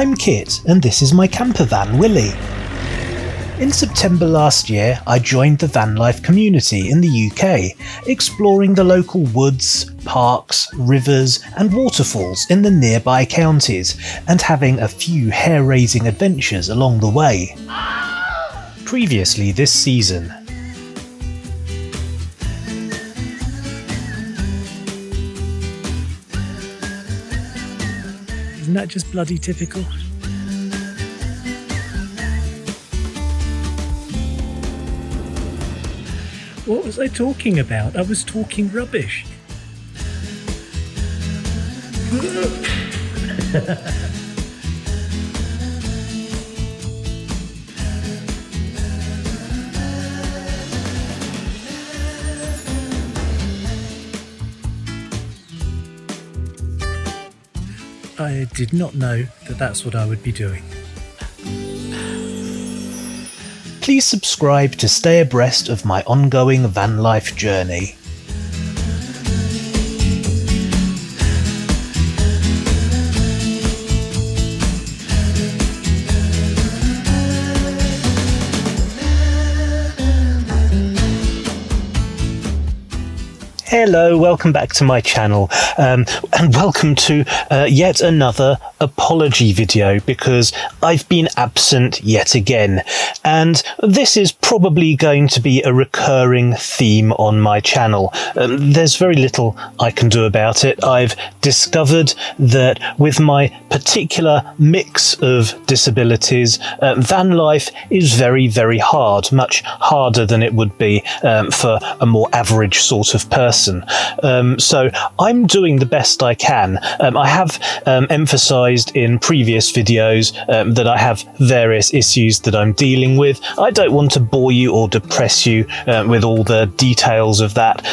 I'm Kit, and this is my camper van, Willie. In September last year, I joined the van life community in the UK, exploring the local woods, parks, rivers and waterfalls in the nearby counties, and having a few hair-raising adventures along the way. Previously this season. Isn't that just bloody typical? What was I talking about? I was talking rubbish. I did not know that that's what I would be doing. Please subscribe to stay abreast of my ongoing van life journey. Hello, welcome back to my channel, and welcome to yet another apology video, because I've been absent yet again, and this is probably going to be a recurring theme on my channel. There's very little I can do about it. I've discovered that with my particular mix of disabilities, van life is very, very hard, much harder than it would be for a more average sort of person. So I'm doing the best I can. I have emphasised in previous videos that I have various issues that I'm dealing with. I don't want to bore you or depress you with all the details of that,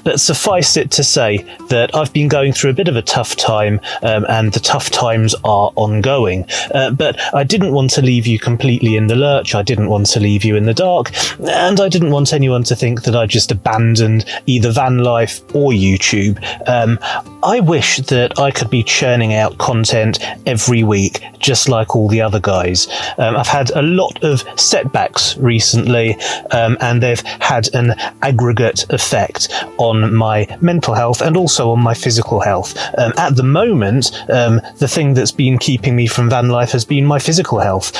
but suffice it to say that I've been going through a bit of a tough time, and the tough times are ongoing. But I didn't want to leave you completely in the lurch. I didn't want to leave you in the dark, and I didn't want anyone to think that I just abandoned either van life or YouTube. I wish that I could be churning out content every week, just like all the other guys. I've had a lot of setbacks recently, and they've had an aggregate effect on my mental health and also on my physical health. At the moment, the thing that's been keeping me from van life has been my physical health.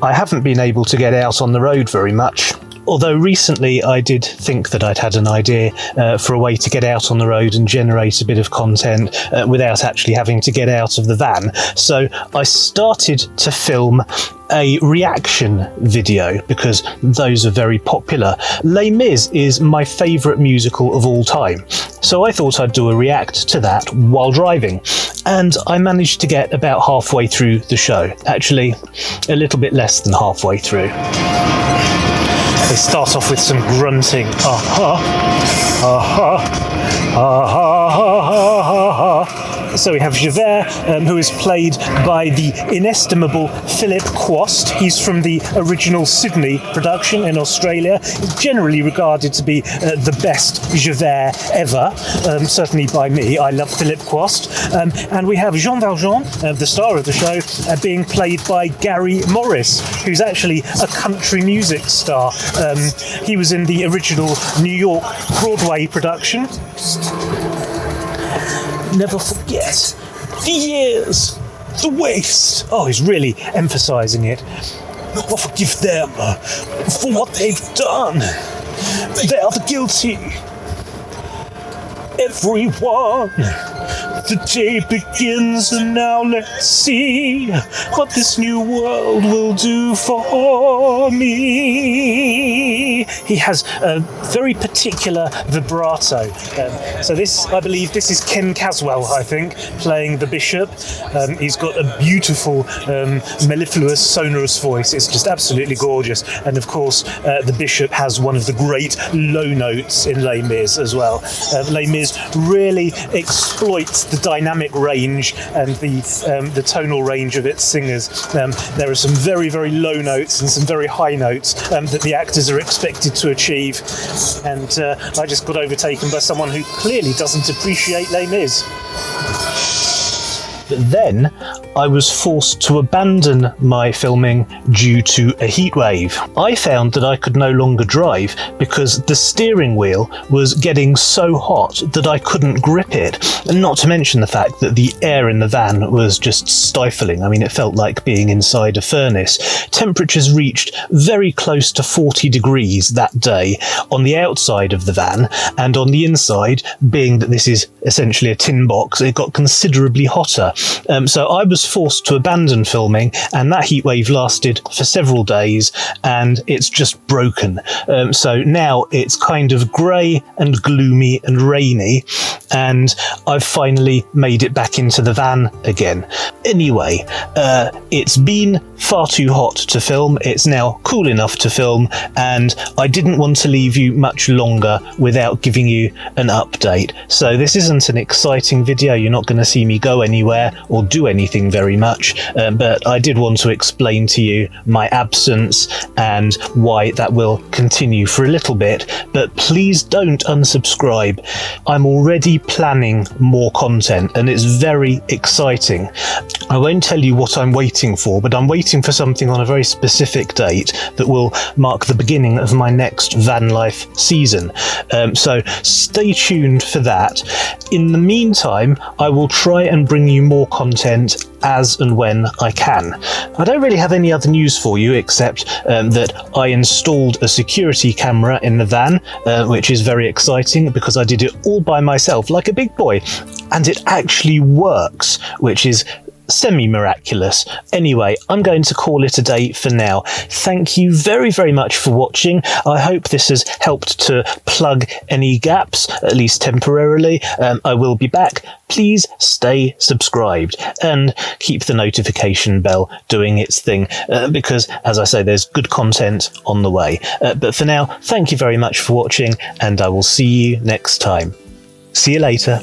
I haven't been able to get out on the road very much. Although recently I did think that I'd had an idea for a way to get out on the road and generate a bit of content without actually having to get out of the van. So I started to film a reaction video, because those are very popular. Les Mis is my favourite musical of all time, so I thought I'd do a react to that while driving, and I managed to get about halfway through the show. Actually, a little bit less than halfway through. They start off with some grunting. So we have Javert, who is played by the inestimable Philip Quast. He's from the original Sydney production in Australia. He's generally regarded to be the best Javert ever, certainly by me. I love Philip Quast. And we have Jean Valjean, the star of the show, being played by Gary Morris, who's actually a country music star. He was in the original New York Broadway production. Never forget the years, the waste. Oh, he's really emphasising it. Never forgive them for what they've done. They are the guilty. Everyone. The day begins, and now let's see what this new world will do for me. He has a very particular vibrato. So this, I believe, this is Ken Caswell, I think, playing the bishop. He's got a beautiful, mellifluous, sonorous voice. It's just absolutely gorgeous. And of course, the bishop has one of the great low notes in Les Mis as well. Les Mis really exploits the dynamic range and the tonal range of its singers. There are some very, very low notes and some very high notes that the actors are expected to achieve, and I just got overtaken by someone who clearly doesn't appreciate Les Mis. But then I was forced to abandon my filming due to a heatwave. I found that I could no longer drive because the steering wheel was getting so hot that I couldn't grip it, and not to mention the fact that the air in the van was just stifling. I mean, it felt like being inside a furnace. Temperatures reached very close to 40 degrees that day on the outside of the van, and on the inside, being that this is essentially a tin box, it got considerably hotter. So I was forced to abandon filming, and that heatwave lasted for several days, and it's just broken. So now it's kind of grey and gloomy and rainy, and I've finally made it back into the van again. Anyway, it's been far too hot to film. It's now cool enough to film, and I didn't want to leave you much longer without giving you an update. So this isn't an exciting video. You're not going to see me go anywhere or do anything very much, but I did want to explain to you my absence and why that will continue for a little bit. But please don't unsubscribe. I'm already planning more content, and it's very exciting. I won't tell you what I'm waiting for, but I'm waiting for something on a very specific date that will mark the beginning of my next van life season. So stay tuned for that. In the meantime, I will try and bring you more content as and when I can. I don't really have any other news for you except that I installed a security camera in the van, which is very exciting because I did it all by myself like a big boy, and it actually works, which is semi-miraculous. Anyway, I'm going to call it a day for now. Thank you very, very much for watching. I hope this has helped to plug any gaps, at least temporarily. I will be back. Please stay subscribed and keep the notification bell doing its thing, because, as I say, there's good content on the way. But for now, thank you very much for watching, and I will see you next time. See you later.